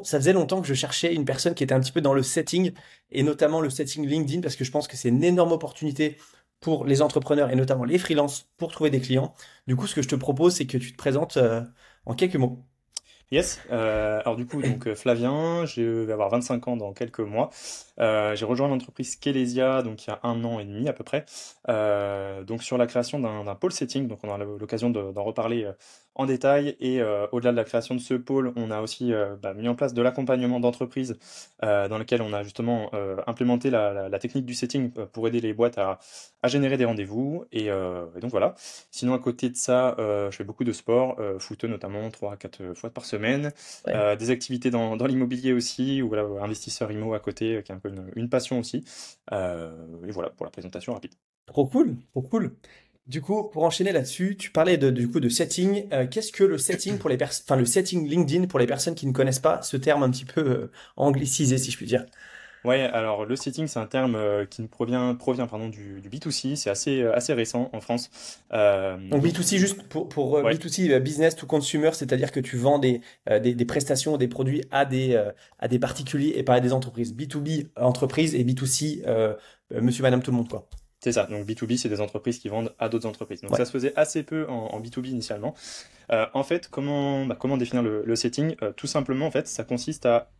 Ça faisait longtemps que je cherchais une personne qui était un petit peu dans le setting, et notamment le setting LinkedIn, parce que je pense que c'est une énorme opportunité pour les entrepreneurs et notamment les freelances pour trouver des clients. Du coup, ce que je te propose, c'est que tu te présentes en quelques mots. Yes, alors du coup, donc Flavien, je vais avoir 25 ans dans quelques mois. J'ai rejoint l'entreprise Kelesia donc il y a 1 an et demi à peu près. Donc sur la création d'un pôle setting, donc on aura l'occasion d'en reparler en détail. Et au-delà de la création de ce pôle, on a aussi mis en place de l'accompagnement d'entreprise dans lequel on a justement implémenté la technique du setting pour aider les boîtes à générer des rendez-vous. Et donc voilà. Sinon, à côté de ça, je fais beaucoup de sport, foot notamment, 3 à 4 fois par semaine. Ouais. Des activités dans l'immobilier aussi, ou voilà, investisseur IMO à côté, qui est un peu une passion aussi. Et voilà pour la présentation rapide. Trop cool, trop cool. Du coup, pour enchaîner là-dessus, tu parlais du coup de setting. Qu'est-ce que le setting pour les personnes, enfin le setting LinkedIn pour les personnes qui ne connaissent pas ce terme un petit peu anglicisé, si je puis dire. Ouais, alors le setting, c'est un terme qui nous provient pardon, du B2C, c'est assez récent en France. Donc Donc, B2C, juste pour ouais, B2C, business to consumer, c'est-à-dire que tu vends des prestations, des produits à des particuliers et pas à des entreprises. B2B, entreprise, et B2C, monsieur, madame, tout le monde, quoi. c'est ça. Donc B2B, c'est des entreprises qui vendent à d'autres entreprises. Donc Ouais. ça se faisait assez peu en B2B initialement. En fait, comment définir le setting? Tout simplement, en fait, ça consiste à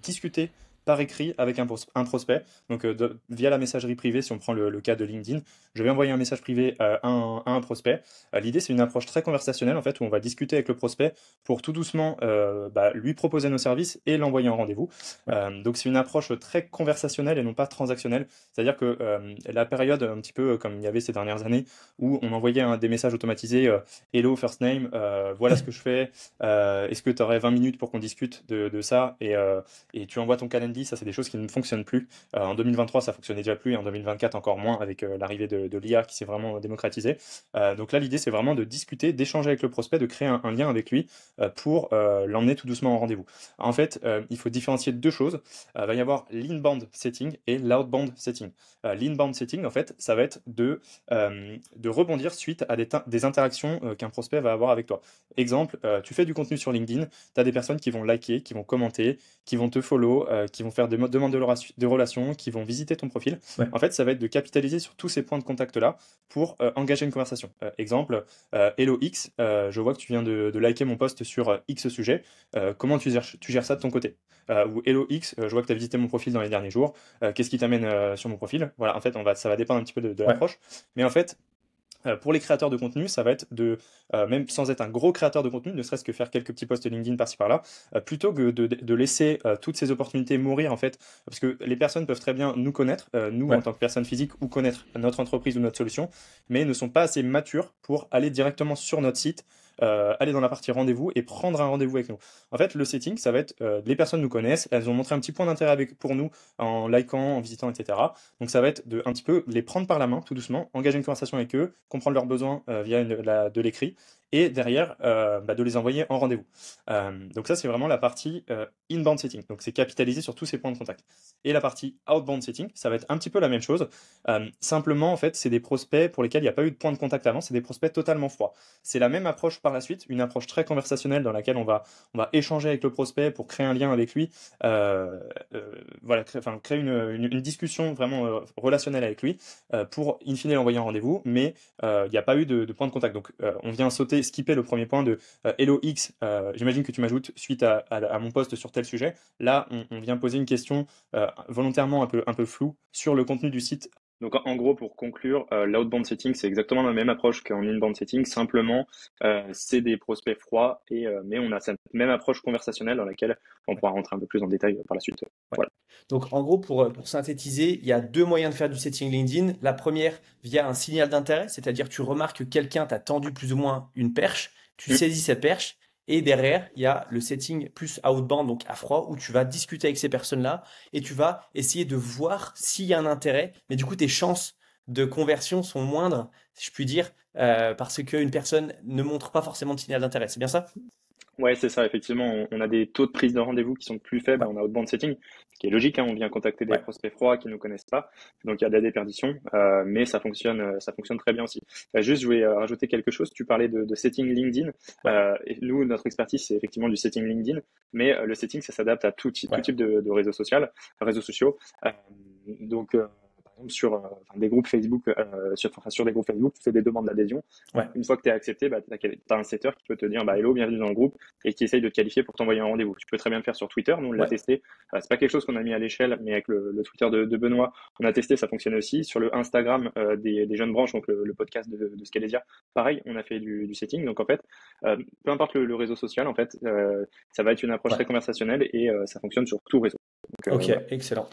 discuter par écrit avec un prospect. Donc, via la messagerie privée, si on prend le cas de LinkedIn, je vais envoyer un message privé à un prospect. L'idée, c'est une approche très conversationnelle, en fait, où on va discuter avec le prospect pour tout doucement lui proposer nos services et l'envoyer en rendez-vous. Ouais. Donc, c'est une approche très conversationnelle et non pas transactionnelle. C'est-à-dire que la période, un petit peu comme il y avait ces dernières années, où on envoyait des messages automatisés. Hello, first name, voilà ce que je fais. Est-ce que tu aurais 20 minutes pour qu'on discute de ça? Et tu envoies ton calendrier, ça c'est des choses qui ne fonctionnent plus. En 2023, ça fonctionnait déjà plus, et en 2024 encore moins avec l'arrivée de l'IA qui s'est vraiment démocratisée. Donc là, l'idée c'est vraiment de discuter, d'échanger avec le prospect, de créer un lien avec lui pour l'emmener tout doucement en rendez-vous. En fait, il faut différencier deux choses. Il va y avoir l'inbound setting et l'outbound setting. L'inbound setting, en fait, ça va être de rebondir suite à des interactions qu'un prospect va avoir avec toi. Exemple, tu fais du contenu sur LinkedIn, tu as des personnes qui vont liker, qui vont commenter, qui vont te follow, qui vont faire des demandes de relations, qui vont visiter ton profil. Ouais. En fait, ça va être de capitaliser sur tous ces points de contact-là pour engager une conversation. Exemple, Hello X, je vois que tu viens de liker mon post sur X sujet. Comment tu gères ça de ton côté? Ou Hello X, je vois que tu as visité mon profil dans les derniers jours. Qu'est-ce qui t'amène sur mon profil? Voilà, en fait, ça va dépendre un petit peu de Ouais. l'approche. Mais en fait, pour les créateurs de contenu, ça va être même sans être un gros créateur de contenu, ne serait-ce que faire quelques petits posts LinkedIn par-ci par-là, plutôt que de laisser toutes ces opportunités mourir en fait, parce que les personnes peuvent très bien nous connaître, nous en Ouais. tant que personnes physiques, ou connaître notre entreprise ou notre solution, mais ne sont pas assez matures pour aller directement sur notre site, aller dans la partie rendez-vous et prendre un rendez-vous avec nous. En fait, le setting, ça va être les personnes nous connaissent, elles ont montré un petit point d'intérêt pour nous en likant, en visitant, etc. Donc ça va être de un petit peu les prendre par la main tout doucement, engager une conversation avec eux, comprendre leurs besoins via de l'écrit, et derrière de les envoyer en rendez-vous. Donc ça c'est vraiment la partie inbound setting, donc c'est capitaliser sur tous ces points de contact. Et la partie outbound setting, ça va être un petit peu la même chose. Simplement en fait c'est des prospects pour lesquels il n'y a pas eu de point de contact avant, c'est des prospects totalement froids. C'est la même approche par la suite, une approche très conversationnelle dans laquelle on va échanger avec le prospect pour créer un lien avec lui, voilà, créer une discussion vraiment relationnelle avec lui pour in fine l'envoyer en rendez-vous, mais il n'y a pas eu de point de contact. Donc on vient skipper le premier point de Hello X, j'imagine que tu m'ajoutes suite à mon post sur tel sujet. Là, on vient poser une question volontairement un peu floue sur le contenu du site. Donc en gros, pour conclure, l'outbound setting, c'est exactement la même approche qu'en inbound setting, simplement c'est des prospects froids, mais on a cette même approche conversationnelle dans laquelle on Ouais. pourra rentrer un peu plus en détail par la suite. Ouais. Voilà. Donc, en gros, pour synthétiser, il y a deux moyens de faire du setting LinkedIn. La première, via un signal d'intérêt, c'est-à-dire tu remarques que quelqu'un t'a tendu plus ou moins une perche, tu Mm. saisis cette perche, et derrière, il y a le setting plus outbound, donc à froid, où tu vas discuter avec ces personnes-là, et tu vas essayer de voir s'il y a un intérêt, mais du coup, tes chances de conversion sont moindres, si je puis dire, parce qu'une personne ne montre pas forcément de signal d'intérêt. C'est bien ça? Ouais, c'est ça, effectivement, on a des taux de prise de rendez-vous qui sont plus faibles Ouais, en outbound setting, ce qui est logique, hein, on vient contacter des ouais, prospects froids qui ne nous connaissent pas, donc il y a de la déperdition, mais ça fonctionne très bien aussi. Juste, je voulais rajouter quelque chose, tu parlais de setting LinkedIn, ouais, et nous, notre expertise, c'est effectivement du setting LinkedIn, mais le setting, ça s'adapte à tout ouais, type de réseaux sociaux. Euh, donc, par exemple, sur enfin, des groupes Facebook, sur des groupes Facebook, tu fais des demandes d'adhésion. ouais. Une fois que tu es accepté, bah, tu as un setter qui peut te dire bah, hello, bienvenue dans le groupe et qui essaye de te qualifier pour t'envoyer un rendez-vous. Tu peux très bien le faire sur Twitter, nous on l'a Ouais. testé. C'est pas quelque chose qu'on a mis à l'échelle, mais avec le Twitter de Benoît, on a testé, ça fonctionne aussi. Sur le Instagram des jeunes branches, donc le podcast de Scalesia, pareil, on a fait du setting. Donc en fait, peu importe le réseau social, en fait, ça va être une approche Ouais. très conversationnelle et ça fonctionne sur tout réseau. Donc Ok, voilà. excellent.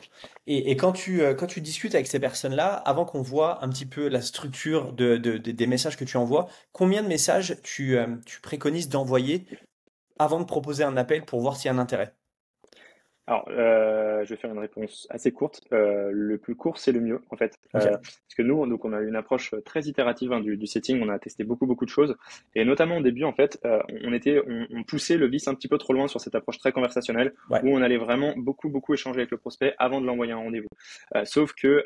Et quand tu discutes avec ces personnes-là, avant qu'on voit un petit peu la structure des messages que tu envoies, combien de messages tu préconises d'envoyer avant de proposer un appel pour voir s'il y a un intérêt? Alors, je vais faire une réponse assez courte. Le plus court, c'est le mieux, en fait. Ok. Parce que nous, donc, on a une approche très itérative hein, du setting. On a testé beaucoup de choses. Et notamment au début, en fait, on poussait le vice un petit peu trop loin sur cette approche très conversationnelle Ouais. où on allait vraiment beaucoup échanger avec le prospect avant de l'envoyer un rendez-vous. Sauf que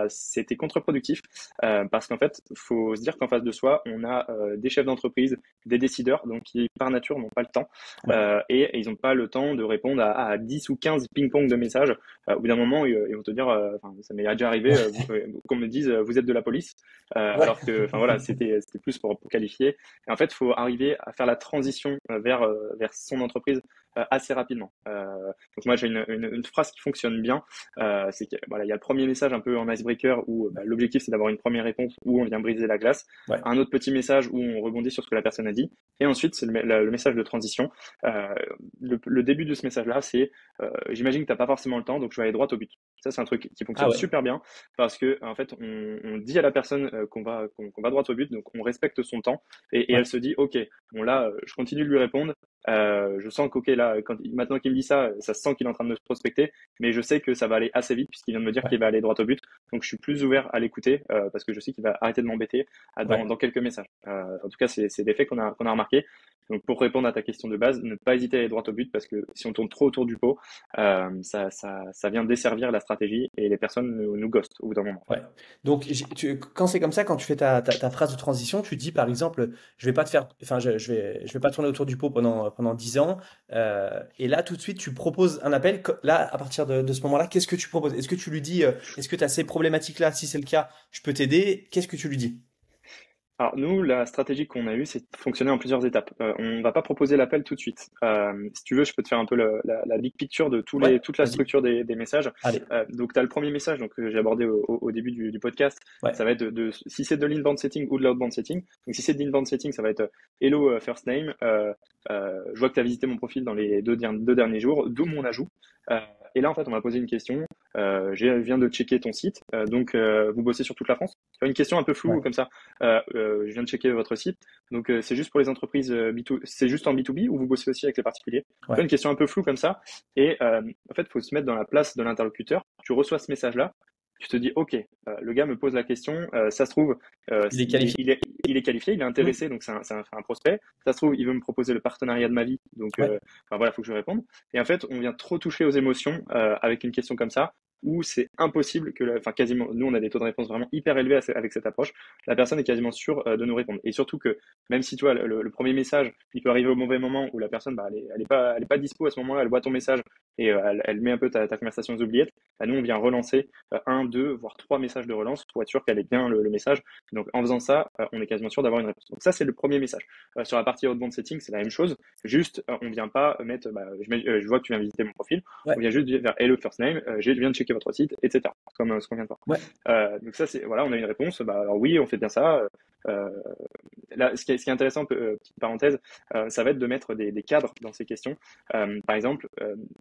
c'était contre-productif parce qu'en fait, faut se dire qu'en face de soi, on a des chefs d'entreprise, des décideurs, donc qui par nature n'ont pas le temps Ouais. et ils n'ont pas le temps de répondre à 10 ou 15 ping-pong de messages. Au bout d'un moment, ils vont te dire, ça m'est déjà arrivé, qu'on me dise, vous êtes de la police, Ouais. alors que, enfin voilà, c'était plus pour qualifier. Et en fait, il faut arriver à faire la transition vers son entreprise assez rapidement. Donc moi, j'ai une phrase qui fonctionne bien, c'est que voilà, il y a le premier message un peu en icebreaker où bah, l'objectif c'est d'avoir une première réponse où on vient briser la glace, Ouais. un autre petit message où on rebondit sur ce que la personne a dit, et ensuite c'est le message de transition. Euh, le début de ce message-là, c'est j'imagine que tu n'as pas forcément le temps, donc je vais aller droit au but. Ça, c'est un truc qui Ah fonctionne ouais. super bien parce que en fait, on dit à la personne qu'on va droit au but, donc on respecte son temps et Ouais. elle se dit, ok, bon là, je continue de lui répondre. Je sens qu'ok là, maintenant qu'il me dit ça, ça se sent qu'il est en train de me prospecter, mais je sais que ça va aller assez vite puisqu'il vient de me dire Ouais. qu'il va aller droit au but. Donc je suis plus ouvert à l'écouter parce que je sais qu'il va arrêter de m'embêter Ouais. dans quelques messages. En tout cas, c'est des faits qu'on a remarqué. Donc pour répondre à ta question de base, ne pas hésiter à aller droit au but parce que si on tourne trop autour du pot, ça vient desservir la stratégie et les personnes nous ghostent au bout d'un moment. Ouais. Donc, quand c'est comme ça, quand tu fais ta phrase de transition, tu dis par exemple, je vais pas te faire, enfin, je vais pas tourner autour du pot pendant 10 ans. Et là, tout de suite, tu proposes un appel. Là, à partir de ce moment-là, qu'est-ce que tu proposes? Est-ce que tu lui dis, est-ce que tu as ces problématiques-là? Si c'est le cas, je peux t'aider. Qu'est-ce que tu lui dis? Alors nous, la stratégie qu'on a eue, c'est de fonctionner en plusieurs étapes. On va pas proposer l'appel tout de suite. Si tu veux, je peux te faire un peu la big picture de Ouais, toute la vas-y. structure des messages. Allez. Donc tu as le premier message donc, que j'ai abordé au début du podcast. Ouais. Ça va être si c'est de l'inbound setting ou de l'outbound setting. Donc si c'est de l'inbound setting, ça va être hello first name. Je vois que tu as visité mon profil dans les deux derniers jours, d'où mon ajout. Euh, et là, en fait, on va poser une question. Je viens de checker ton site. Vous bossez sur toute la France? Une question un peu floue Ouais. comme ça. Je viens de checker votre site. Donc, c'est juste pour les entreprises B2, c'est juste en B2B ou vous bossez aussi avec les particuliers? Tu vois, Ouais. une question un peu floue comme ça. Et en fait, il faut se mettre dans la place de l'interlocuteur. Tu reçois ce message-là. Tu te dis, OK, le gars me pose la question. Ça se trouve, Il est qualifié. il est qualifié, il est Hmm. intéressé, donc c'est un prospect. Ça se trouve, il veut me proposer le partenariat de ma vie. Donc, Ouais. enfin, voilà, il faut que je réponde. Et en fait, on vient trop toucher aux émotions avec une question comme ça où c'est impossible que, enfin quasiment, nous on a des taux de réponse vraiment hyper élevés avec cette approche, la personne est quasiment sûre de nous répondre. Et surtout que même si tu vois le premier message, il peut arriver au mauvais moment où la personne, bah, elle est pas dispo à ce moment-là, elle voit ton message et elle met un peu ta conversation aux oubliettes. Bah, nous on vient relancer un, deux, voire trois messages de relance pour être sûr qu'elle ait bien le message. Donc en faisant ça, on est quasiment sûr d'avoir une réponse. Donc ça c'est le premier message. Sur la partie outbound setting, c'est la même chose. Juste, on vient pas mettre, bah, je vois que tu viens visiter mon profil. On Ouais. vient juste dire vers hello first name, je viens de checker votre site, etc. Comme ce qu'on vient de voir. Ouais. Donc ça, c'est voilà, on a une réponse. Bah alors oui, on fait bien ça. Euh, Là, ce qui est intéressant, petite parenthèse, ça va être de mettre des cadres dans ces questions. Par exemple,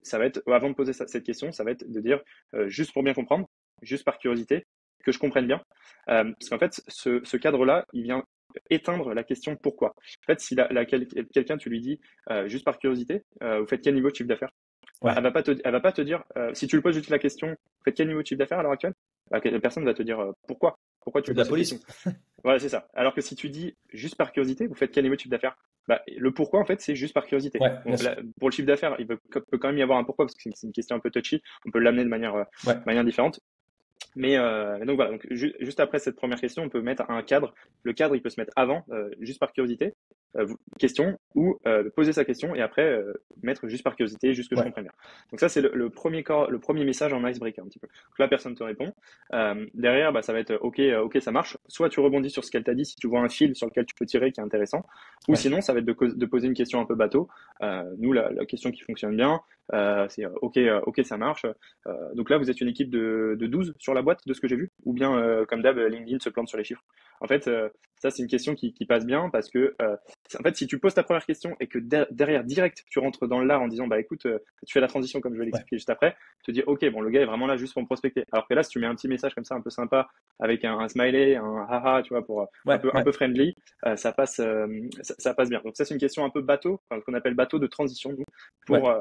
ça va être avant de poser cette question, ça va être de dire juste pour bien comprendre, juste par curiosité, que je comprenne bien, parce qu'en fait, ce cadre-là, il vient éteindre la question pourquoi. En fait, si quelqu'un tu lui dis juste par curiosité, vous faites quel niveau de chiffre d'affaires? Bah, Ouais. elle va pas te dire, si tu lui poses juste la question, vous faites quel niveau de chiffre d'affaires à l'heure actuelle? Bah, la personne va te dire pourquoi? Pourquoi tu C'est lui de la poses cette question? police. Voilà, c'est ça. Alors que si tu dis juste par curiosité, vous faites quel niveau de chiffre d'affaires? Bah, le pourquoi, en fait, c'est juste par curiosité. Ouais, Bon, bien sûr. là, pour le chiffre d'affaires, peut quand même y avoir un pourquoi, parce que c'est une question un peu touchy. On peut l'amener de Ouais, manière différente. Mais donc voilà, donc juste après cette première question, on peut mettre un cadre. Le cadre, il peut se mettre avant, juste par curiosité, question, ou poser sa question et après mettre juste par curiosité, juste que je ouais, comprenne bien. Donc ça, c'est le premier message en icebreaker un petit peu. Donc la personne te répond. Derrière, bah, ça va être OK, OK, ça marche. Soit tu rebondis sur ce qu'elle t'a dit si tu vois un fil sur lequel tu peux tirer qui est intéressant, ou ouais. sinon, ça va être de poser une question un peu bateau. Nous, la question qui fonctionne bien, c'est OK, OK, ça marche. Donc là, vous êtes une équipe de 12 sur la boîte, de ce que j'ai vu, ou bien, comme d'hab, LinkedIn se plante sur les chiffres. En fait, ça, c'est une question qui passe bien parce que, en fait, si tu poses ta première question et que derrière, direct, tu rentres dans l'art en disant, bah écoute, tu fais la transition comme je vais Ouais. l'expliquer juste après, tu te dis, ok, bon, le gars est vraiment là juste pour me prospecter. Alors que là, si tu mets un petit message comme ça, un peu sympa, avec un smiley, un haha, tu vois, pour Ouais, un ouais, peu friendly, ça passe bien. Donc ça, c'est une question un peu bateau, enfin, qu'on appelle bateau de transition, nous, ouais, pour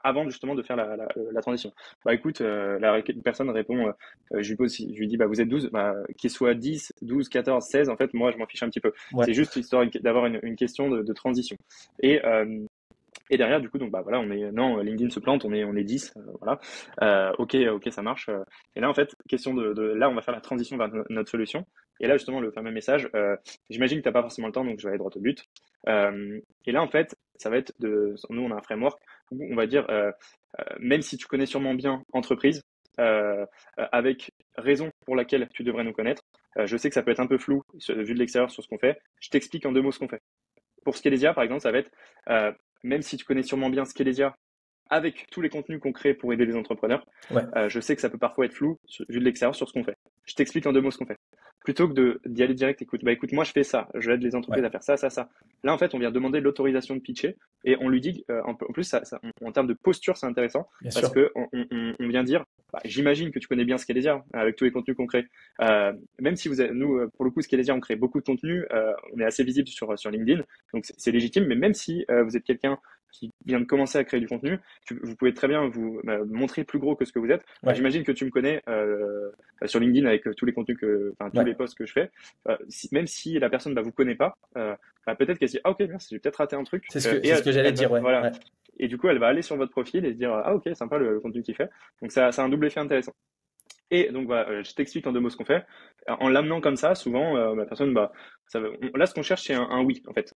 avant justement de faire la transition. Bah écoute, la personne répond, je lui dis, bah vous êtes 12, bah, qu'il soit 10, 12, 14, 16, en fait, moi je m'en fiche un petit peu. ouais. C'est juste histoire d'avoir une question de transition. Et, et derrière, du coup, donc bah voilà, non, LinkedIn se plante, on est 10, voilà. Ok, ok, ça marche. Et là, en fait, question là, on va faire la transition vers notre solution. Et là, justement, le fameux message, j'imagine que tu n'as pas forcément le temps, donc je vais aller droit au but. Et là, en fait, ça va être nous, on a un framework où on va dire, même si tu connais sûrement bien entreprise, avec raison pour laquelle tu devrais nous connaître, je sais que ça peut être un peu flou vu de l'extérieur sur ce qu'on fait. Je t'explique en 2 mots ce qu'on fait. Pour Scalesia, par exemple, ça va être, euh, même si tu connais sûrement bien Scalesia, avec tous les contenus qu'on crée pour aider les entrepreneurs, Ouais. je sais que ça peut parfois être flou vu de l'extérieur sur ce qu'on fait. Je t'explique en 2 mots ce qu'on fait. Plutôt que d'y aller direct, écoute, moi je fais ça, j'aide les entreprises Ouais, à faire ça, ça, ça. Là, en fait, on vient demander l'autorisation de pitcher et on lui dit, en plus, en termes de posture, c'est intéressant bien parce sûr. que on vient dire, bah, j'imagine que tu connais bien Scalesia avec tous les contenus qu'on crée. Même si nous, pour le coup, Scalesia, on crée beaucoup de contenu, on est assez visible sur LinkedIn, donc c'est légitime, mais même si vous êtes quelqu'un qui vient de commencer à créer du contenu, vous pouvez très bien vous montrer plus gros que ce que vous êtes. Bah, Ouais, j'imagine que tu me connais sur LinkedIn avec tous les contenus enfin tous ouais. les posts que je fais. Même si la personne vous connaît pas, bah, peut-être qu'elle se dit ah ok merci j'ai peut-être raté un truc et C'est ce que j'allais elle va dire, ouais. voilà Ouais. et du coup elle va aller sur votre profil et se dire ah ok sympa le contenu qu'il fait. Donc ça a un double effet intéressant. Et donc voilà, je t'explique en 2 mots ce qu'on fait. En l'amenant comme ça, souvent, la personne, bah, là, ce qu'on cherche, c'est un oui, en fait.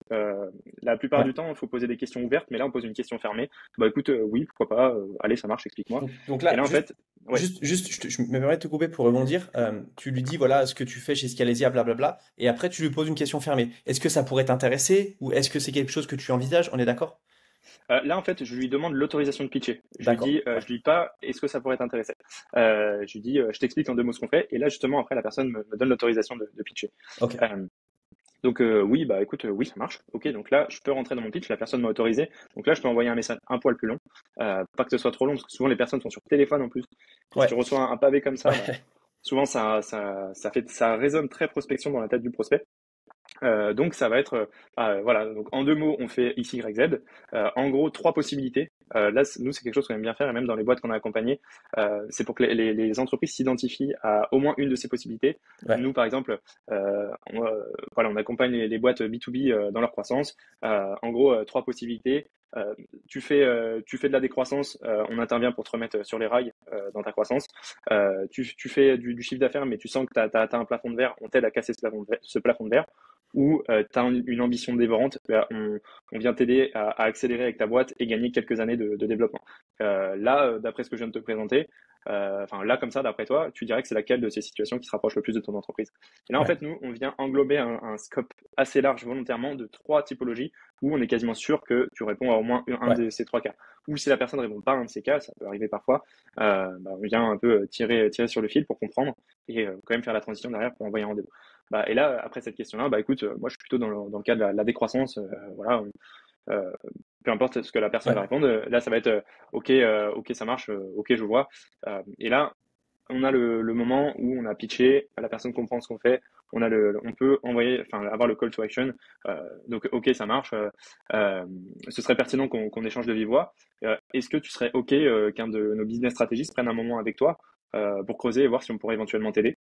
La plupart Ouais. du temps, il faut poser des questions ouvertes, mais là, on pose une question fermée. Bah écoute, oui, pourquoi pas, allez, ça marche, explique-moi. Donc Et là, là, en juste, fait, ouais. juste, juste, je me permets de te couper pour rebondir. Tu lui dis, voilà, ce que tu fais chez Scalesia, blablabla, et après, tu lui poses une question fermée. Est-ce que ça pourrait t'intéresser ou est-ce que c'est quelque chose que tu envisages? On est d'accord? Là, en fait, je lui demande l'autorisation de pitcher. D'accord. Ouais. Je lui dis pas, est-ce que ça pourrait t'intéresser? Je lui dis, je t'explique en 2 mots ce qu'on fait. Et là, justement, après, la personne me donne l'autorisation de pitcher. Ok. Euh, Donc oui, bah écoute, oui, ça marche. Ok, donc là, je peux rentrer dans mon pitch, la personne m'a autorisé. Donc là, je peux envoyer un message un poil plus long. Pas que ce soit trop long, parce que souvent les personnes sont sur téléphone en plus. Et si tu Ouais. reçois un pavé comme ça, bah, Ouais. souvent ça résonne très prospection dans la tête du prospect. Donc ça va être, voilà, donc en 2 mots, on fait X, Y, Z. En gros, 3 possibilités. Là, nous, c'est quelque chose qu'on aime bien faire, et même dans les boîtes qu'on a accompagnées, c'est pour que les entreprises s'identifient à au moins une de ces possibilités. Ouais. Nous, par exemple, voilà, on accompagne les boîtes B2B dans leur croissance. En gros, 3 possibilités. Tu fais de la décroissance, on intervient pour te remettre sur les rails dans ta croissance. Tu fais du chiffre d'affaires, mais tu sens que tu as atteint un plafond de verre, on t'aide à casser ce plafond de verre. Ou tu as une ambition dévorante, on vient t'aider à accélérer avec ta boîte et gagner quelques années de développement. Là, d'après ce que je viens de te présenter, enfin là comme ça, d'après toi, tu dirais que c'est laquelle de ces situations qui se rapproche le plus de ton entreprise. Et là, en Ouais. fait, nous, on vient englober un scope assez large volontairement de 3 typologies où on est quasiment sûr que tu réponds à au moins un Ouais. de ces 3 cas. Ou si la personne ne répond pas à un de ces cas, ça peut arriver parfois, bah, on vient un peu tirer sur le fil pour comprendre et quand même faire la transition derrière pour envoyer un rendez-vous. Bah, et là, après cette question-là, bah écoute, moi je suis plutôt dans le cas de la décroissance, voilà, euh, peu importe ce que la personne va Ouais. répondre. Là, ça va être ok, ok, ça marche, ok, je vois. Et là, on a le moment où on a pitché, la personne comprend ce qu'on fait, on peut envoyer, enfin, avoir le call to action. Donc, ok, ça marche. Ce serait pertinent qu'on échange de vive voix. Est-ce que tu serais ok qu'un de nos business stratégistes prenne un moment avec toi pour creuser et voir si on pourrait éventuellement t'aider?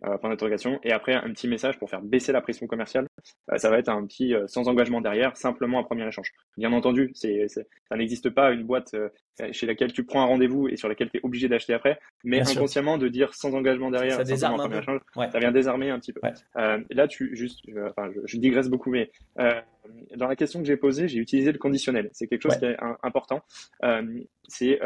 point d'interrogation. Et après, un petit message pour faire baisser la pression commerciale. Ça va être un petit sans engagement derrière, simplement un premier échange. Bien entendu, ça n'existe pas une boîte chez laquelle tu prends un rendez-vous et sur laquelle tu es obligé d'acheter après, mais Bien sûr. inconsciemment de dire sans engagement Ça derrière, simplement désarme un un premier peu. échange, Ouais, ça vient désarmer un petit peu. ouais, Là, je digresse beaucoup, mais dans la question que j'ai posée, j'ai utilisé le conditionnel. C'est quelque chose ouais, qui est important. C'est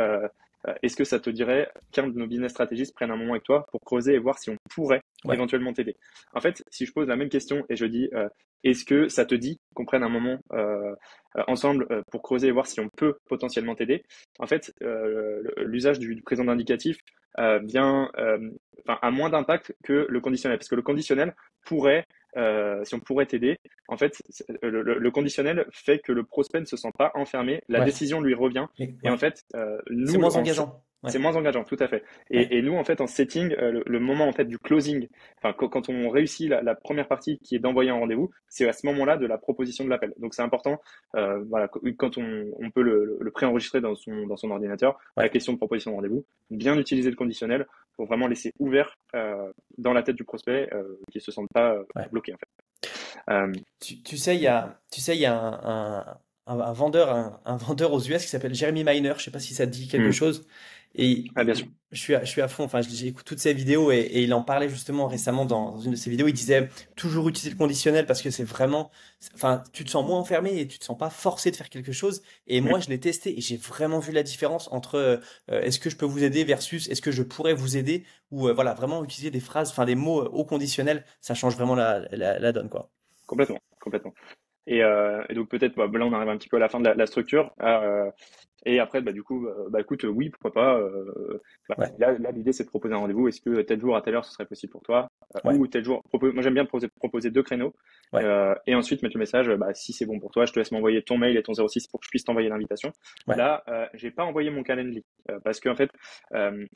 est-ce que ça te dirait qu'un de nos business stratégistes prenne un moment avec toi pour creuser et voir si on pourrait ouais, éventuellement t'aider? En fait, si je pose la même question et je dis est-ce que ça te dit qu'on prenne un moment ensemble pour creuser et voir si on peut potentiellement t'aider? En fait, l'usage du présent d'indicatif a moins d'impact que le conditionnel, parce que le conditionnel pourrait, si on pourrait t'aider, en fait, le conditionnel fait que le prospect ne se sent pas enfermé, la ouais. décision lui revient, et en Ouais. fait, C'est nous, moins engageant. c'est Ouais, moins engageant, tout à fait. ouais, Et nous, en fait, en setting, le moment en fait du closing, enfin, quand on réussit la première partie qui est d'envoyer un rendez-vous, c'est à ce moment-là de la proposition de l'appel. Donc c'est important, voilà, quand on peut le préenregistrer dans son ordinateur, la ouais. question de proposition de rendez-vous, bien utiliser le conditionnel pour vraiment laisser ouvert dans la tête du prospect qu'il se sente pas Ouais. bloqué en fait. Euh, Tu sais, il y a un vendeur, un vendeur aux US qui s'appelle Jeremy Miner. Je sais pas si ça te dit quelque hmm. chose. Et Ah bien sûr. je suis à fond. Enfin, j'écoute toutes ses vidéos et il en parlait justement récemment dans une de ses vidéos. Il disait toujours utiliser le conditionnel parce que c'est vraiment, enfin, tu te sens moins enfermé et tu te sens pas forcé de faire quelque chose. Et Hmm. moi, je l'ai testé et j'ai vraiment vu la différence entre est-ce que je peux vous aider versus est-ce que je pourrais vous aider ou voilà, vraiment utiliser des phrases, enfin des mots au conditionnel, ça change vraiment la donne, quoi. Complètement, complètement. Et donc peut-être, bah, là on arrive un petit peu à la fin de la structure. Et après, bah, du coup, bah, écoute, oui, pourquoi pas. Bah, Ouais, là l'idée c'est de proposer un rendez-vous. Est-ce que tel jour à telle heure ce serait possible pour toi? ouais, Ou tel jour, moi j'aime bien proposer deux créneaux. ouais, Et ensuite mettre le message, bah, si c'est bon pour toi, je te laisse m'envoyer ton mail et ton 06 pour que je puisse t'envoyer l'invitation. ouais, Là, j'ai pas envoyé mon calendrier parce qu'en fait,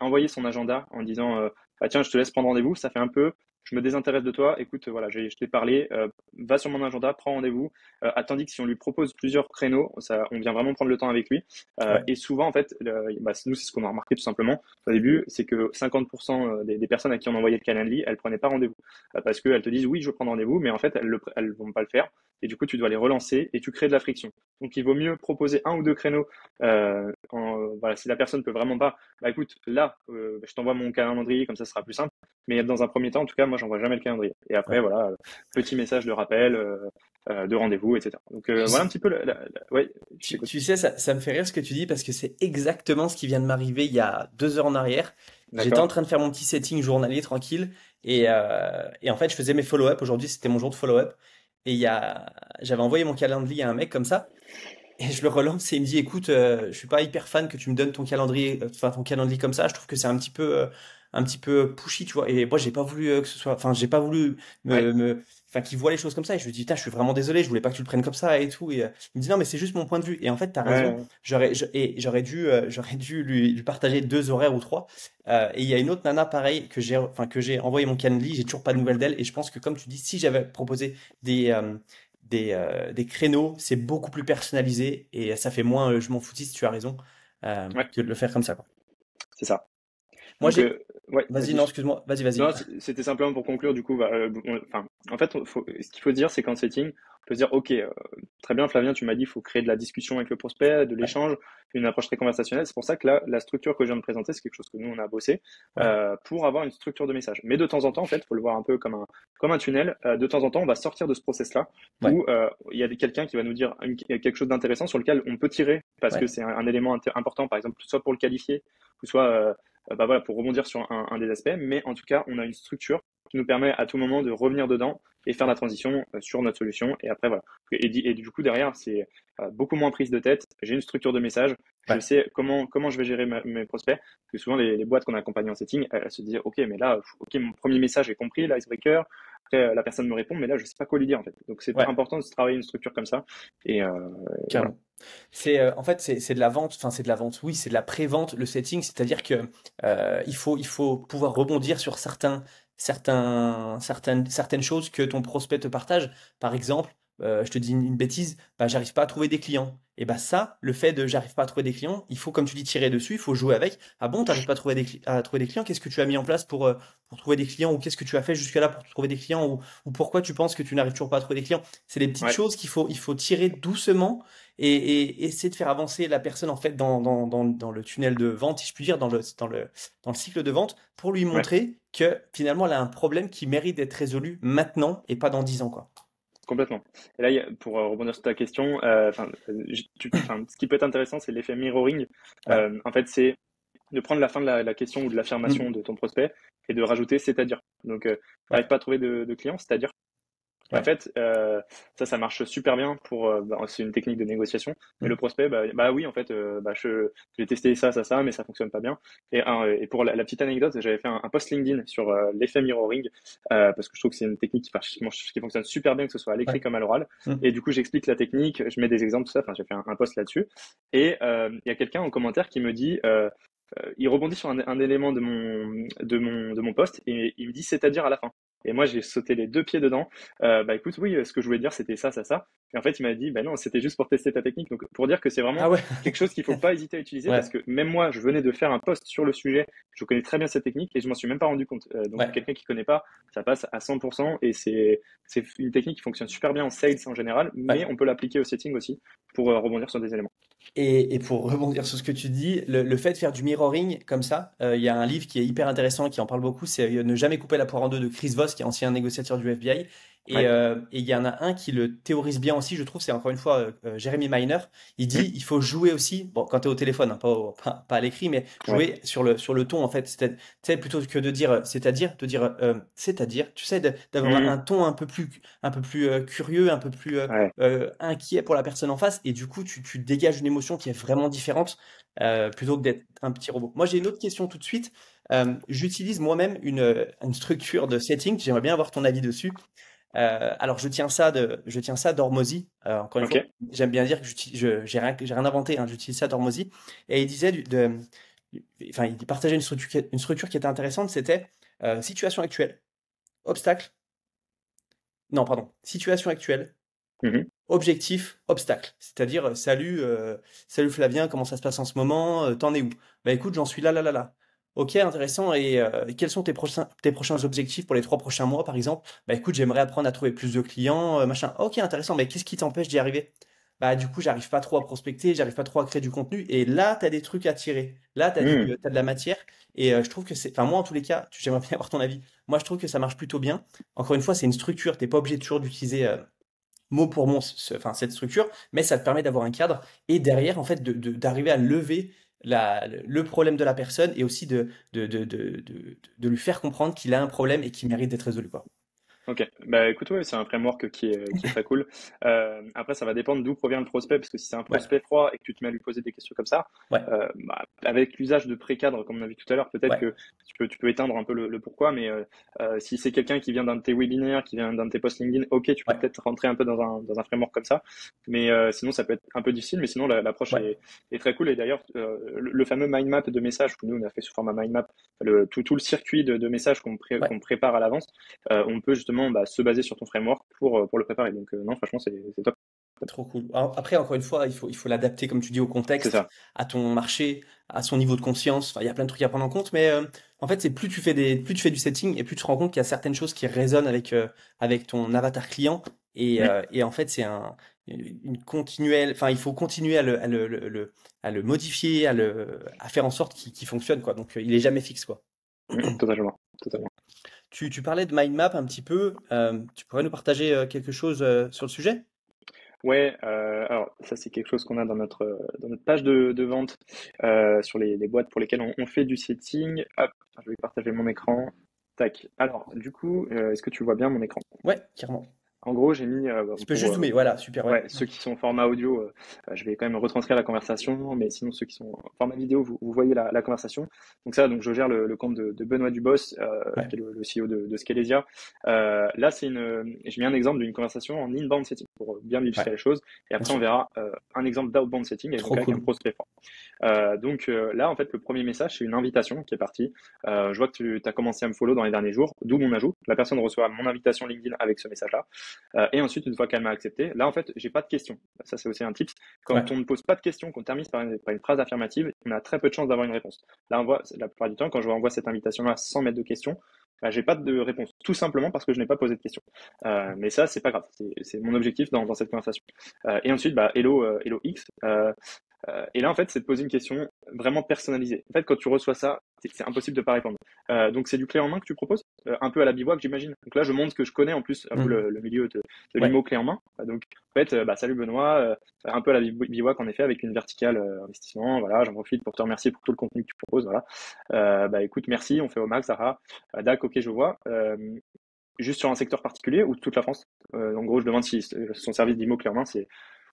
envoyer son agenda en disant, bah, tiens, je te laisse prendre rendez-vous, ça fait un peu, je me désintéresse de toi. Écoute, voilà, je t'ai parlé, va sur mon agenda, prends rendez-vous. Tandis que si on lui propose plusieurs créneaux, on vient vraiment prendre le temps avec lui. ouais, Et souvent, en fait, bah, nous, c'est ce qu'on a remarqué tout simplement au début, c'est que 50% des personnes à qui on envoyait le Calendly, elles prenaient pas rendez-vous. Parce qu'elles te disent oui, je veux prendre rendez-vous, mais en fait, elles vont pas le faire. Et du coup, tu dois les relancer et tu crées de la friction. Donc, il vaut mieux proposer un ou deux créneaux. Voilà, si la personne peut vraiment pas, bah écoute, là, je t'envoie mon calendrier, comme ça, ce sera plus simple. Mais dans un premier temps, en tout cas, moi, j'envoie jamais le calendrier. Et après, ouais. voilà, petit message de rappel, de rendez-vous, etc. Donc, Tu voilà un sais, petit peu. Ouais, je t'écoute. tu sais, ça me fait rire ce que tu dis parce que c'est exactement ce qui vient de m'arriver il y a 2 heures en arrière. J'étais en D'accord? train de faire mon petit setting journalier tranquille et en fait, je faisais mes follow-up. Aujourd'hui, c'était mon jour de follow-up et j'avais envoyé mon calendrier à un mec comme ça et je le relance et il me dit, écoute, je suis pas hyper fan que tu me donnes ton calendrier, enfin ton calendrier comme ça. Je trouve que c'est un petit peu pushy, tu vois. Et moi, j'ai pas voulu que ce soit, enfin, j'ai pas voulu Ouais. enfin, qu'il voit les choses comme ça. Et je lui dis, putain, je suis vraiment désolé, je voulais pas que tu le prennes comme ça et tout. Et il me dit, non, mais c'est juste mon point de vue. Et en fait, t'as raison. Ouais. J'aurais dû lui partager 2 horaires ou trois. Et il y a une autre nana pareil que j'ai envoyé mon Calendly. J'ai toujours pas de nouvelles d'elle. Et je pense que comme tu dis, si j'avais proposé des créneaux, c'est beaucoup plus personnalisé et ça fait moins je m'en foutis si tu as raison Ouais, que de le faire comme ça, quoi. c'est ça. Moi Donc, j'ai ouais, Vas-y, non, vas-y. excuse-moi, vas-y. Non, c'était simplement pour conclure, du coup, bah, enfin, en fait, ce qu'il faut dire, c'est qu'en setting, on peut se dire, OK, très bien, Flavien, tu m'as dit, il faut créer de la discussion avec le prospect, de Ouais, l'échange, une approche très conversationnelle. C'est pour ça que là, la structure que je viens de présenter, c'est quelque chose que nous, on a bossé, ouais, pour avoir une structure de message. Mais de temps en temps, en fait, il faut le voir un peu comme un tunnel. De temps en temps, on va sortir de ce process-là, ouais, où il y a quelqu'un qui va nous dire quelque chose d'intéressant sur lequel on peut tirer, parce que ouais, c'est un élément important, par exemple, soit pour le qualifier, ou soit bah voilà, pour rebondir sur un des aspects, mais en tout cas, on a une structure qui nous permet à tout moment de revenir dedans et faire la ouais, transition sur notre solution. Et après, voilà. Et du coup, derrière, c'est beaucoup moins prise de tête. J'ai une structure de message. Je ouais, sais comment je vais gérer mes prospects. Parce que souvent, les boîtes qu'on accompagne en setting, elles se disent, OK, mais là, OK, mon premier message est compris, l'icebreaker. Après, la personne me répond, mais là, je sais pas quoi lui dire, en fait. Donc, c'est ouais, important de se travailler une structure comme ça. Et voilà. carrément. En fait c'est de la vente, enfin c'est de la vente, oui, c'est de la pré-vente le setting, c'est-à-dire que il faut pouvoir rebondir sur certaines choses que ton prospect te partage. Par exemple, je te dis une bêtise, bah, j'arrive pas à trouver des clients. Et bah ça, le fait de j'arrive pas à trouver des clients, il faut, comme tu dis, tirer dessus, il faut jouer avec. Ah bon, t'arrives pas à trouver à trouver des clients? Qu'est-ce que tu as mis en place pour trouver des clients? Ou qu'est-ce que tu as fait jusque-là pour trouver des clients? Ou pourquoi tu penses que tu n'arrives toujours pas à trouver des clients? C'est des petites Ouais, choses il faut tirer doucement et essayer de faire avancer la personne en fait dans le tunnel de vente, si je puis dire, dans le cycle de vente, pour lui ouais, montrer que finalement elle a un problème qui mérite d'être résolu maintenant et pas dans 10 ans, quoi. complètement. Et là, pour rebondir sur ta question, ce qui peut être intéressant, c'est l'effet mirroring. Ouais. En fait, c'est de prendre la fin de la question ou de Mm. l'affirmation de ton prospect et de rajouter c'est-à-dire. Donc, Ouais. t'arrives pas à trouver de clients, c'est-à-dire. En Ouais. fait, ça marche super bien pour. C'est une technique de négociation. Mais le Mm. prospect, bah oui, en fait, j'ai testé ça, mais ça fonctionne pas bien. Et pour la petite anecdote, j'avais fait un post LinkedIn sur l'effet mirroring parce que je trouve que c'est une technique qui fonctionne super bien, que ce soit à l'écrit Ouais. comme à l'oral. Mm. Et du coup, j'explique la technique, je mets des exemples, tout ça. Enfin, j'ai fait un post là-dessus. Et il y a quelqu'un en commentaire qui me dit. Il rebondit sur un élément de mon post et il me dit c'est-à-dire à la fin. Et moi, j'ai sauté les deux pieds dedans. Bah écoute, oui, ce que je voulais dire, c'était ça. Et en fait, il m'a dit, bah non, c'était juste pour tester ta technique. Donc, pour dire que c'est Ah vraiment ouais. quelque chose qu'il faut pas hésiter à utiliser Ouais. parce que même moi, je venais de faire un post sur le sujet. Je connais très bien cette technique et je m'en suis même pas rendu compte. Donc, Ouais. quelqu'un qui connaît pas, ça passe à 100% et c'est une technique qui fonctionne super bien en sales en général, mais Ouais. on peut l'appliquer au setting aussi pour rebondir sur des éléments. Et pour rebondir sur ce que tu dis, le fait de faire du mirroring comme ça, il y a un livre qui est hyper intéressant, qui en parle beaucoup, c'est Ne jamais couper la poire en deux de Chris Voss, qui est ancien négociateur du FBI. Ouais. Et il y en a un qui le théorise bien aussi, je trouve, c'est encore une fois Jeremy Miner. Il Mmh. dit il faut jouer aussi, bon, quand tu es au téléphone, hein, pas à l'écrit, mais Ouais. jouer sur le ton, en fait. Tu sais, plutôt que de dire c'est-à-dire, de dire c'est-à-dire, tu sais, d'avoir Mmh. un ton un peu plus curieux, un peu plus Ouais. inquiet pour la personne en face, et du coup, tu dégages une émotion qui est vraiment différente plutôt que d'être un petit robot. Moi, j'ai une autre question tout de suite. J'utilise moi-même une structure de setting, j'aimerais bien avoir ton avis dessus. Alors, je tiens ça d'Hormozy. Encore une fois, Ok. j'aime bien dire que j'ai rien inventé, hein, j'utilise ça d'Hormozy. Et il disait, enfin, il partageait une structure qui était intéressante, c'était situation actuelle, obstacle, non, pardon, situation actuelle, Mmh. objectif, obstacle. C'est-à-dire, salut Flavien, comment ça se passe en ce moment? T'en es où? Bah écoute, j'en suis là, là, là, là. Ok, intéressant. Et quels sont tes prochains objectifs pour les 3 prochains mois, par exemple? Bah écoute, j'aimerais apprendre à trouver plus de clients, machin. Ok, intéressant. Mais qu'est-ce qui t'empêche d'y arriver? Bah du coup, j'arrive pas trop à prospecter, j'arrive pas trop à créer du contenu. Et là, t'as des trucs à tirer. Là, Mmh. t'as de la matière. Et je trouve que enfin moi, en tous les cas, j'aimerais bien avoir ton avis. Moi, je trouve que ça marche plutôt bien. Encore une fois, c'est une structure. T'es pas obligé toujours d'utiliser mot pour mot enfin, cette structure, mais ça te permet d'avoir un cadre et derrière, en fait, d'arriver à lever le problème de la personne et aussi de lui faire comprendre qu'il a un problème et qui mérite d'être résolu, quoi. Ok, bah écoute, ouais, c'est un framework qui est très cool. Après, ça va dépendre d'où provient le prospect, parce que si c'est un Ouais, prospect froid et que tu te mets à lui poser des questions comme ça, ouais, avec l'usage de pré-cadre, comme on a vu tout à l'heure, peut-être ouais, que tu peux éteindre un peu le pourquoi, mais si c'est quelqu'un qui vient d'un de tes webinaires, qui vient d'un de tes posts LinkedIn, ok, tu peux ouais, peut-être rentrer un peu dans un framework comme ça, mais sinon ça peut être un peu difficile, mais sinon l'approche ouais. est très cool. Et d'ailleurs, le fameux mind map de messages que nous on a fait sous format mind map, tout le circuit de messages Ouais. qu'on prépare à l'avance, on peut justement se baser sur ton framework pour le préparer. Donc non, franchement, c'est top. Trop cool. Alors, après, encore une fois, il faut l'adapter, comme tu dis, au C'est contexte, ça. à ton marché, à son niveau de conscience. Enfin, il y a plein de trucs à prendre en compte, mais en fait, c'est plus tu fais du setting et plus tu te rends compte qu'il y a certaines choses qui résonnent avec ton avatar client. Mm, Et en fait, c'est une continuelle. Enfin, il faut continuer à le modifier, à faire en sorte qu'il fonctionne, quoi. Donc, il est jamais fixe, quoi. totalement. Totalement. Tu parlais de mind map un petit peu. Tu pourrais nous partager quelque chose sur le sujet? Ouais, alors ça c'est quelque chose qu'on a dans notre page de vente sur les boîtes pour lesquelles on fait du setting. Hop, je vais partager mon écran. Tac. Alors, du coup, est-ce que tu vois bien mon écran? Ouais, carrément. En gros, j'ai mis Tu peux pour juste zoomer, voilà, super, ouais. ouais, ceux qui sont en format audio, je vais quand même retranscrire la conversation, mais sinon ceux qui sont en format vidéo, vous voyez la conversation. Donc je gère le compte de Benoît Dubos, Ouais, qui est le CEO de Scalesia. Là, j'ai mis un exemple d'une conversation en inbound setting pour bien illustrer ouais, la chose. Et bien après, on sûr. verra un exemple d'outbound setting, et donc Trop avec un cool. prospect fort. Donc là, en fait, le premier message, c'est une invitation qui est partie. Je vois que tu as commencé à me follow dans les derniers jours, d'où mon ajout. La personne reçoit mon invitation LinkedIn avec ce message-là. Et ensuite, une fois qu'elle m'a accepté, là, en fait, j'ai pas de questions. Ça, c'est aussi un tip. Quand Ouais. on ne pose pas de questions, qu'on termine par une phrase affirmative, on a très peu de chances d'avoir une réponse. Là, la plupart du temps, quand je envoie cette invitation-là sans mettre de questions, bah, j'ai pas de réponse. Tout simplement parce que je n'ai pas posé de questions. Mais ça, c'est pas grave. C'est mon objectif dans cette conversation. Et ensuite, bah, hello X. Et là, en fait, c'est de poser une question vraiment personnalisée. En fait, quand tu reçois ça, c'est impossible de pas répondre. Donc, c'est du clé en main que tu proposes, un peu à la bivouac, j'imagine. Donc là, je montre ce que je connais en plus, un peu Mm. le milieu de Ouais. l'IMO clé en main. Donc, en fait, bah, salut Benoît, un peu à la bivouac en effet, avec une verticale investissement. Voilà, j'en profite pour te remercier pour tout le contenu que tu proposes. Voilà. Bah, écoute, merci, on fait au max, Sarah. Dac, ok, je vois. Juste sur un secteur particulier ou toute la France. En gros, je demande si son service d'IMO clé en main, c'est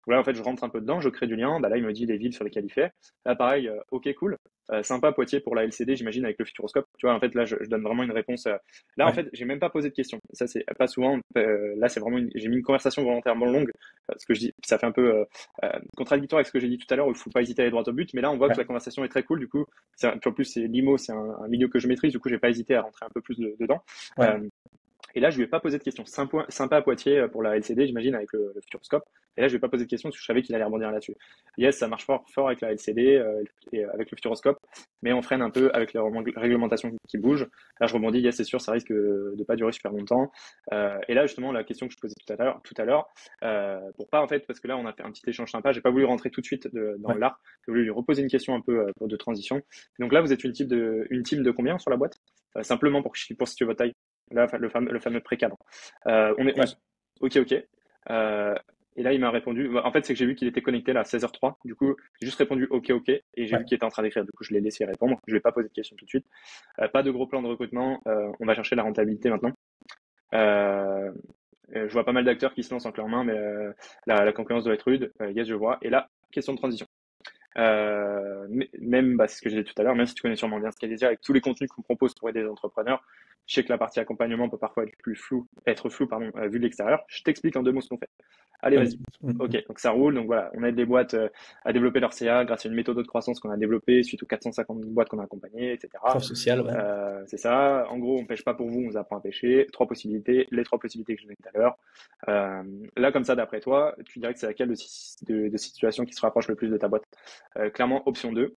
voilà, en fait, je rentre un peu dedans, je crée du lien. Bah là, il me dit les villes sur lesquelles il fait. Là, pareil, ok, cool. Sympa Poitiers pour la LCD, j'imagine, avec le Futuroscope. Tu vois, en fait, là, je donne vraiment une réponse. Là, en Ouais. fait, j'ai même pas posé de questions. Ça, c'est pas souvent. Là, c'est vraiment j'ai mis une conversation volontairement longue. Ce que je dis, ça fait un peu contradictoire avec ce que j'ai dit tout à l'heure, où il faut pas hésiter à aller droit au but. Mais là, on voit que la Ouais. conversation est très cool. Du coup, en plus, c'est l'IMO, c'est un milieu que je maîtrise. Du coup, j'ai pas hésité à rentrer un peu plus dedans. Ouais. Et là, je lui ai pas posé de questions. Sympa à Poitiers pour la LCD, j'imagine, avec le Futuroscope. Et là, je lui ai pas posé de questions parce que je savais qu'il allait rebondir là-dessus. Yes, ça marche fort avec la LCD et avec le Futuroscope, mais on freine un peu avec les réglementations qui bougent. Là, je rebondis, yes, c'est sûr, ça risque de pas durer super longtemps. Et là, justement, la question que je posais tout à l'heure, pour pas, en fait, parce que là, on a fait un petit échange sympa, j'ai pas voulu rentrer tout de suite dans Ouais. l'art, j'ai voulu lui reposer une question un peu de transition. Donc là, vous êtes une team de combien sur la boîte? Simplement pour situer votre taille. Là, le fameux précadre. On est Ouais. 11. Ok, ok. Et là, il m'a répondu. En fait, c'est que j'ai vu qu'il était connecté là à 16h03. Du coup, j'ai juste répondu ok, ok. Et j'ai vu Ouais. qu'il était en train d'écrire. Du coup, je l'ai laissé répondre. Je ne vais pas poser de questions tout de suite. Pas de gros plan de recrutement. On va chercher la rentabilité maintenant. Euh, je vois pas mal d'acteurs qui se lancent en clé en main, mais la concurrence doit être rude. Yes, je vois. Et là, question de transition. Même, bah, c'est ce que j'ai dit tout à l'heure, même si tu connais sûrement bien Scalisia, avec tous les contenus qu'on propose pour aider les entrepreneurs, je sais que la partie accompagnement peut parfois être flou, pardon, vu de l'extérieur. Je t'explique en deux mots ce qu'on fait. Allez, Vas-y. vas-y. Ok, donc ça roule. Donc voilà, on aide les boîtes à développer leur CA grâce à une méthode de croissance qu'on a développée suite aux 450 boîtes qu'on a accompagnées, etc. Preuve sociale, ouais. C'est ça. En gros, on pêche pas pour vous, on vous apprend à pêcher. Trois possibilités, les trois possibilités que je donnais tout à l'heure. Là, comme ça, d'après toi, tu dirais que c'est laquelle de situation qui se rapproche le plus de ta boîte? Clairement, option 2.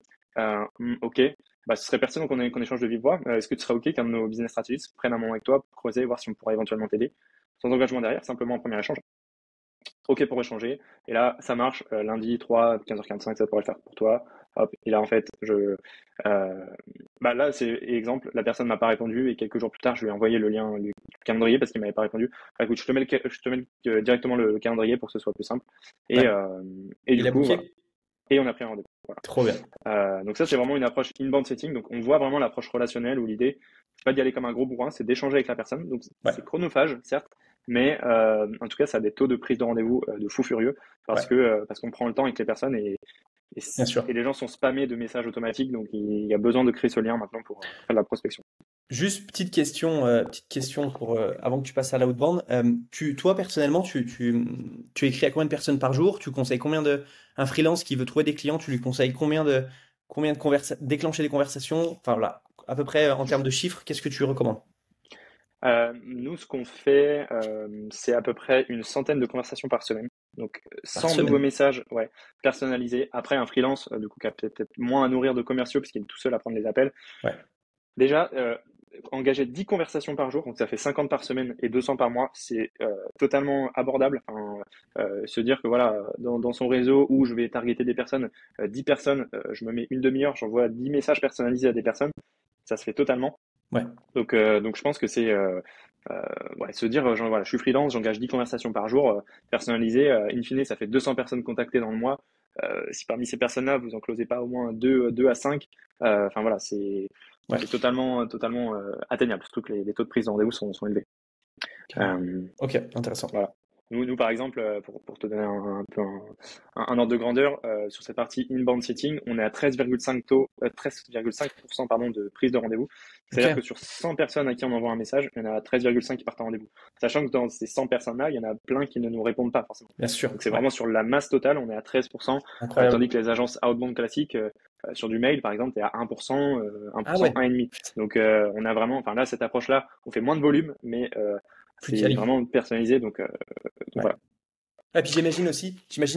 Ok. Bah, ce serait pertinent qu'on échange de vive voix. Est-ce que tu serais ok qu'un de nos business stratégistes prenne un moment avec toi pour creuser, voir si on pourrait éventuellement t'aider? Sans engagement derrière, simplement un premier échange. Ok pour échanger. Et là, ça marche. Lundi 3, 15h45, ça pourrait le faire pour toi. Hop. Et là, en fait, bah là, c'est exemple. La personne m'a pas répondu et quelques jours plus tard, je lui ai envoyé le lien du calendrier parce qu'il m'avait pas répondu. Bah, écoute, je te mets directement le calendrier pour que ce soit plus simple. Et, Ouais. euh, et Il du a coup, voilà. booké? Et on a pris un rendez-vous. Voilà. Trop bien. Donc ça, c'est vraiment une approche inbound setting. Donc on voit vraiment l'approche relationnelle où l'idée, c'est pas d'y aller comme un gros bourrin, c'est d'échanger avec la personne. Donc Ouais. c'est chronophage, certes, mais en tout cas, ça a des taux de prise de rendez-vous de fou furieux Ouais. parce qu'on prend le temps avec les personnes Bien sûr. et les gens sont spammés de messages automatiques. Donc il y a besoin de créer ce lien maintenant pour faire de la prospection. Juste petite question pour avant que tu passes à l'outbound. Toi personnellement, tu écris à combien de personnes par jour? Tu conseilles combien de un freelance qui veut trouver des clients, tu lui conseilles combien de déclencher des conversations? Enfin voilà, à peu près en termes de chiffres, qu'est-ce que tu recommandes? Nous, ce qu'on fait, c'est à peu près une centaine de conversations par semaine. Donc, Par 100 nouveaux semaine. messages, ouais, personnalisés. Après, un freelance, du coup, qui a peut-être moins à nourrir de commerciaux parce qu'il est tout seul à prendre les appels. Ouais. Déjà, engager 10 conversations par jour, donc ça fait 50 par semaine et 200 par mois, c'est totalement abordable. Enfin, se dire que voilà, dans son réseau où je vais targeter des personnes, 10 personnes, je me mets une demi-heure, j'envoie 10 messages personnalisés à des personnes, ça se fait totalement. Ouais. Donc je pense que c'est ouais, se dire, voilà, je suis freelance, j'engage 10 conversations par jour, personnalisées, in fine, ça fait 200 personnes contactées dans le mois. Si parmi ces personnes-là, vous en closez pas au moins 2 à 5, enfin voilà, Ouais. c'est totalement atteignable, surtout que les taux de prise de rendez-vous sont élevés. Carrément. Euh, Ok, intéressant. voilà. Nous, par exemple, pour te donner un peu un ordre de grandeur, sur cette partie inbound setting, on est à 13,5% pardon, de prise de rendez-vous. C'est-à-dire que Ok. sur 100 personnes à qui on envoie un message, il y en a 13,5 qui partent en rendez-vous. Sachant que dans ces 100 personnes-là, il y en a plein qui ne nous répondent pas forcément. Bien sûr. Donc c'est Ouais. vraiment sur la masse totale, on est à 13%, Incroyable. tandis que les agences outbound classiques, sur du mail, par exemple, tu es à 1%, Ah 1%, ouais. 1,5%. Donc on a vraiment, enfin là, cette approche-là, on fait moins de volume, mais Plus c'est quali. vraiment personnalisé. Donc Ouais. voilà. Et puis j'imagine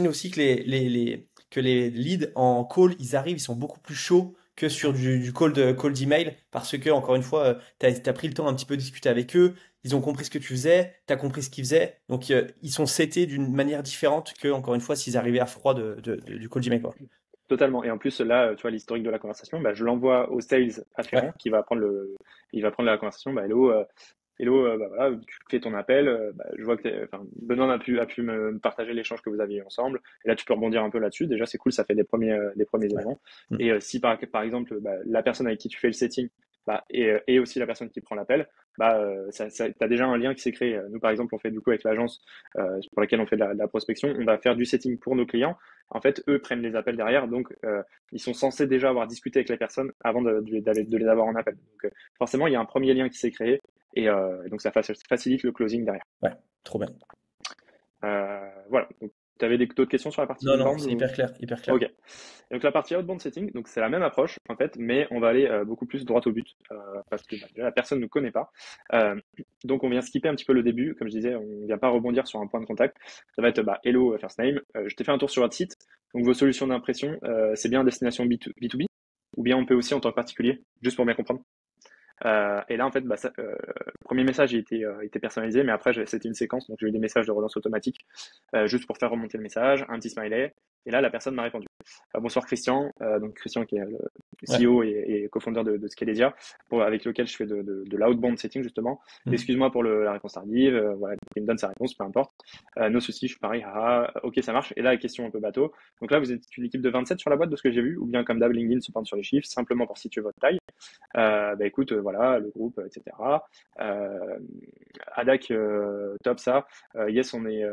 aussi que que les leads en call, ils arrivent, ils sont beaucoup plus chauds que sur du call d'email parce que, encore une fois, t'as pris le temps un petit peu de discuter avec eux, ils ont compris ce que tu faisais, t'as compris ce qu'ils faisaient, donc ils sont setés d'une manière différente que, encore une fois, s'ils arrivaient à froid du call d'email, quoi. Totalement. Et en plus, là, tu vois, l'historique de la conversation, bah, je l'envoie au sales Ouais, afférent qui va prendre il va prendre la conversation. Bah, hello, hello, bah, voilà, tu fais ton appel. Bah, je vois que enfin, Benoît a pu me partager l'échange que vous aviez eu ensemble. Et là, tu peux rebondir un peu là-dessus. Déjà, c'est cool, ça fait des premiers ouais. éléments. Mm. Et si par exemple, bah, la personne avec qui tu fais le setting, bah, et aussi la personne qui prend l'appel, bah, t'as déjà un lien qui s'est créé. Nous, par exemple, on fait du coup avec l'agence pour laquelle on fait de la prospection, on va faire du setting pour nos clients. En fait, eux prennent les appels derrière, donc ils sont censés déjà avoir discuté avec les personnes avant de les avoir en appel. Donc forcément, il y a un premier lien qui s'est créé et donc ça facilite le closing derrière. Ouais, trop bien. Voilà. Donc, tu avais d'autres questions sur la partie Non, non, inbound c'est ou... hyper clair, hyper clair. Ok. Donc la partie outbound setting, donc c'est la même approche en fait, mais on va aller beaucoup plus droit au but parce que bah, déjà, la personne ne connaît pas. Euh, donc on vient skipper un petit peu le début, comme je disais, on vient pas rebondir sur un point de contact. Ça va être bah, hello first name, je t'ai fait un tour sur votre site. Donc vos solutions d'impression, c'est bien à destination B2B ou bien on peut aussi en tant que particulier, juste pour bien comprendre. Et là, en fait, bah, le premier message était personnalisé, mais après, c'était une séquence, donc j'ai eu des messages de relance automatique, juste pour faire remonter le message, un petit smiley. Et là, la personne m'a répondu. Bonsoir Christian, donc Christian qui est le Ouais. CEO et co-founder de Scalesia, avec lequel je fais de l'outbound setting justement. Mm. Excuse-moi pour la réponse tardive, voilà, il me donne sa réponse, peu importe. No souci, je suis pareil, ok ça marche. Et là, la question un peu bateau. Donc là, vous êtes une équipe de 27 sur la boîte de ce que j'ai vu, ou bien comme d'hab, LinkedIn se pointe sur les chiffres, simplement pour situer votre taille. Bah écoute, voilà, le groupe, etc. Euh, Adak, top ça. Yes, on est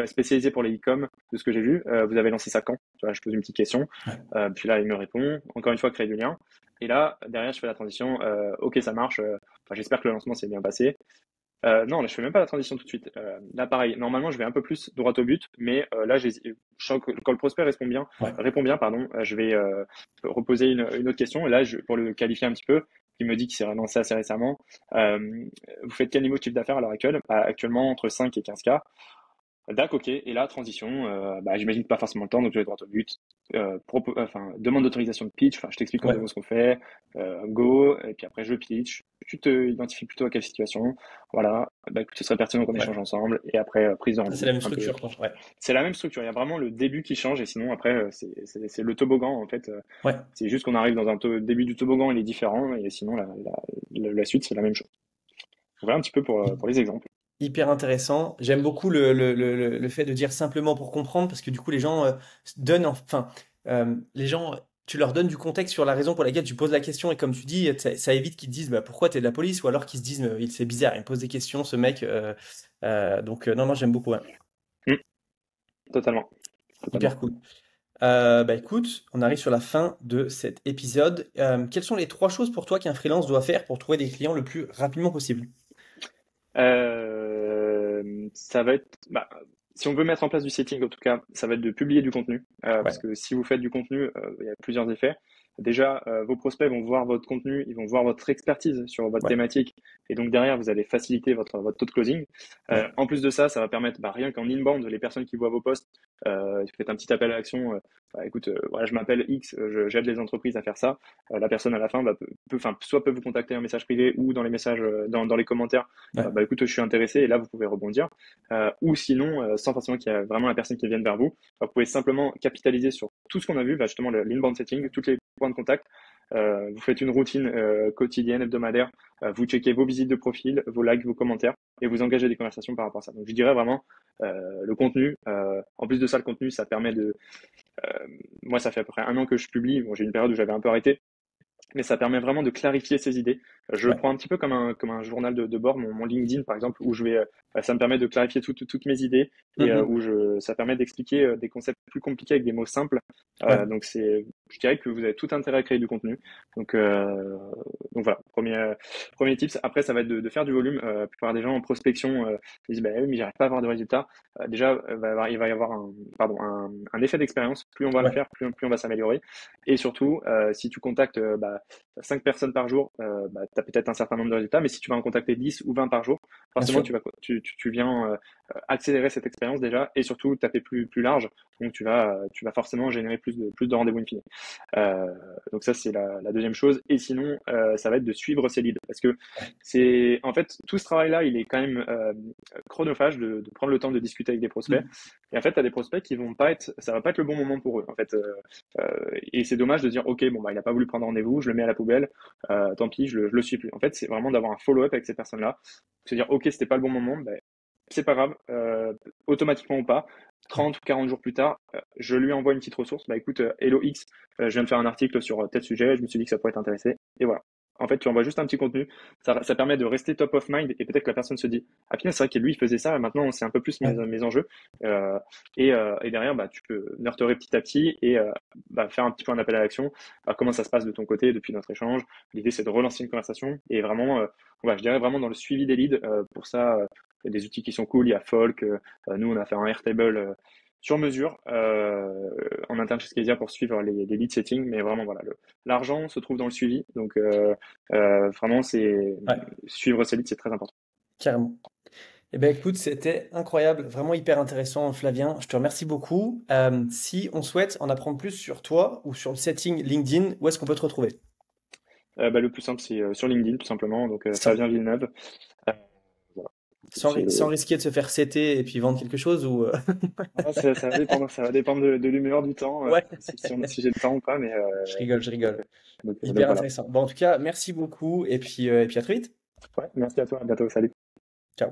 spécialisé pour les e-com, de ce que j'ai vu. Vous avez lancé ça quand? Tu vois, je pose une petite question. Ouais. Puis là, il me répond. Encore une fois, créer du lien. Et là, derrière, je fais la transition. Ok, ça marche. Enfin, j'espère que le lancement s'est bien passé. Non, là, je fais même pas la transition tout de suite. Là, pareil. Normalement, je vais un peu plus droit au but, mais là, je sens que quand le prospect Ouais. répond bien, pardon, je vais reposer une autre question. Et là, pour le qualifier un petit peu, il me dit qu'il s'est lancé assez récemment. Euh, Vous faites quel niveau de chiffre d'affaires à l'heure actuelle? Bah, actuellement, entre 5 et 15K. D'accord, ok. Et là, transition, bah, j'imagine pas forcément le temps, donc je vais droit au but. Enfin, demande d'autorisation de pitch. Enfin, je t'explique en deux Ouais. mots ce qu'on fait. Go. Et puis après, je pitch. Tu te identifies plutôt à quelle situation. Voilà. Bah, écoute, ce serait pertinent qu'on Ouais. échange ensemble. Et après, prise de Ça, c'est rendez-vous. la même Un peu. structure, quoi. Ouais. C'est la même structure. Il y a vraiment le début qui change. Et sinon, après, c'est le toboggan, en fait. Ouais. C'est juste qu'on arrive dans début du toboggan, il est différent. Et sinon, la suite, c'est la même chose. Voilà un petit peu pour les exemples. Hyper intéressant. J'aime beaucoup le fait de dire simplement pour comprendre, parce que du coup, les gens donnent, enfin, les gens, tu leur donnes du contexte sur la raison pour laquelle tu poses la question, et comme tu dis, ça évite qu'ils te disent bah, pourquoi t'es de la police, ou alors qu'ils se disent c'est bizarre, il me pose des questions, ce mec. Donc, non, non, j'aime beaucoup. Ouais. Mm, totalement. Totalement. Hyper cool. Bah écoute, on arrive sur la fin de cet épisode. Quelles sont les trois choses pour toi qu'un freelance doit faire pour trouver des clients le plus rapidement possible? Ça va être, bah, si on veut mettre en place du setting, en tout cas, ça va être de publier du contenu. Parce Ouais, que si vous faites du contenu, il y a plusieurs effets. Déjà, vos prospects vont voir votre contenu, ils vont voir votre expertise sur votre ouais, thématique, et donc derrière, vous allez faciliter votre taux de closing. ouais, En plus de ça, ça va permettre, bah, rien qu'en inbound, les personnes qui voient vos posts, vous faites un petit appel à l'action. Bah, écoute, voilà, je m'appelle X, j'aide les entreprises à faire ça. La personne à la fin, bah, enfin, soit peut vous contacter en message privé ou dans les messages, dans les commentaires. ouais. Bah écoute, je suis intéressé, et là, vous pouvez rebondir. Ou sinon, sans forcément qu'il y ait vraiment la personne qui vienne vers vous, vous pouvez simplement capitaliser sur tout ce qu'on a vu, bah, justement l'inbound setting, tous les points de contact. Vous faites une routine quotidienne, hebdomadaire, vous checkez vos visites de profil, vos likes, vos commentaires, et vous engagez des conversations par rapport à ça. Donc je dirais vraiment le contenu. En plus de ça, le contenu, ça permet de... moi, ça fait à peu près un an que je publie. Bon, j'ai une période où j'avais un peu arrêté, mais ça permet vraiment de clarifier ses idées. Je le Ouais. prends un petit peu comme un journal de bord, mon LinkedIn par exemple, où ça me permet de clarifier toutes mes idées et Mhm. ça permet d'expliquer des concepts plus compliqués avec des mots simples. Ouais. Donc c'est je dirais que vous avez tout intérêt à créer du contenu. Donc voilà, premier tips. Après, ça va être de faire du volume. La plupart des gens en prospection disent bah oui, mais j'arrive pas à avoir de résultats. Déjà, il va y avoir un effet d'expérience. Plus on va le Ouais, faire, plus on va s'améliorer. Et surtout, si tu contactes 5 personnes par jour, tu as peut-être un certain nombre de résultats. Mais si tu vas en contacter 10 ou 20 par jour, bien forcément, sûr. tu viens accélérer cette expérience déjà et surtout taper plus large. Donc tu vas forcément générer plus de rendez-vous in fine. Donc ça, c'est la deuxième chose. Et sinon, ça va être de suivre ses leads. Parce que c'est, en fait, tout ce travail-là, il est quand même chronophage de prendre le temps de discuter avec des prospects. Mm. Et en fait, tu as des prospects qui vont pas être, ça va pas être le bon moment pour eux. En fait, et c'est dommage de dire, OK, bon, bah, il a pas voulu prendre rendez-vous, je le mets à la poubelle, tant pis, je le suis plus. En fait, c'est vraiment d'avoir un follow-up avec ces personnes-là. Se dire, OK, c'était pas le bon moment, ben, c'est pas grave, automatiquement ou pas. 30 ou 40 jours plus tard, je lui envoie une petite ressource. Bah écoute, Hello X, je viens de faire un article sur tel sujet, je me suis dit que ça pourrait t'intéresser. Et voilà. En fait, tu envoies juste un petit contenu. Ça permet de rester top of mind et peut-être que la personne se dit, ah putain, c'est vrai que lui, il faisait ça, et maintenant, c'est un peu plus Ouais. mes enjeux. Et derrière, bah, tu peux nurturer petit à petit et faire un petit peu un appel à l'action. Comment ça se passe de ton côté depuis notre échange. L'idée, c'est de relancer une conversation et vraiment, je dirais vraiment dans le suivi des leads. Pour ça, il y a des outils qui sont cool. Il y a Folk. Nous, on a fait un Airtable sur mesure en interne chez Skezia pour suivre les lead settings. Mais vraiment, voilà, l'argent se trouve dans le suivi. Donc, vraiment, c'est Ouais, suivre ces leads, c'est très important. carrément. Eh ben écoute, c'était incroyable, vraiment hyper intéressant, Flavien. Je te remercie beaucoup. Si on souhaite en apprendre plus sur toi ou sur le setting LinkedIn, où est-ce qu'on peut te retrouver? Le plus simple, c'est sur LinkedIn, tout simplement. Donc, Sans, Flavien Villeneuve. Euh, voilà. sans risquer de se faire setter et puis vendre quelque chose ou Ça va dépendre de l'humeur du temps, Ouais, si j'ai le temps ou pas. Mais je rigole, je rigole. donc Hyper voilà. intéressant. Bon, en tout cas, merci beaucoup et puis à très vite. Ouais, merci à toi. À bientôt. Salut. Ciao.